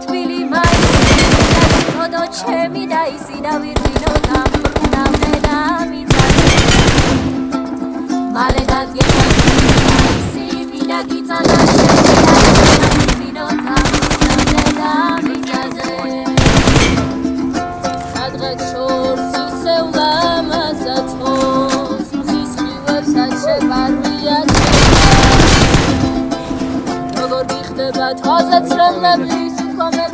თბილი მაისი და ჩემი და ისი და ვირდინო გამბრუნავდე და მიწაზე მალე დადგება ისი მინდა გიწანა ვირდინო გამბრუნავდე და მიწაზე სადღაც შორს ისევ ლამაზათოს მზის ხილვებსაც შევარვია როგორ გიხდება თვალზე ცრემლების მქონე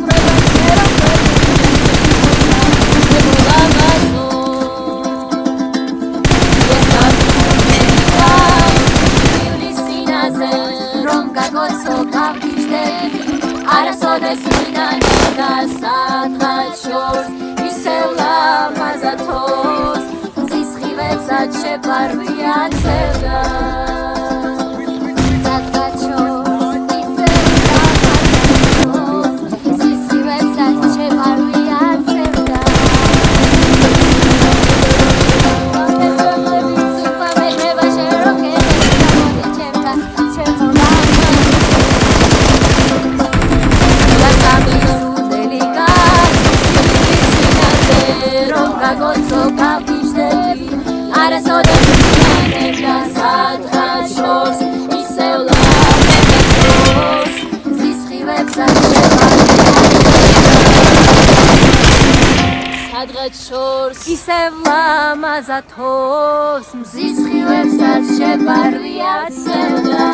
არასოდეს მინანდა სადღაც შორს ისევ ლამაზათოს მზის ხილვებსაც შეფარვია ცევდა სადღაც შორს ისევ ლამაზათოს მზის ხილვებსაც შეფარვია ცევდა არასოდეს მინანდა სადღაც შორს ისევ ლამაზათოს მზის ხილვებსაც შეფარვია ცევდა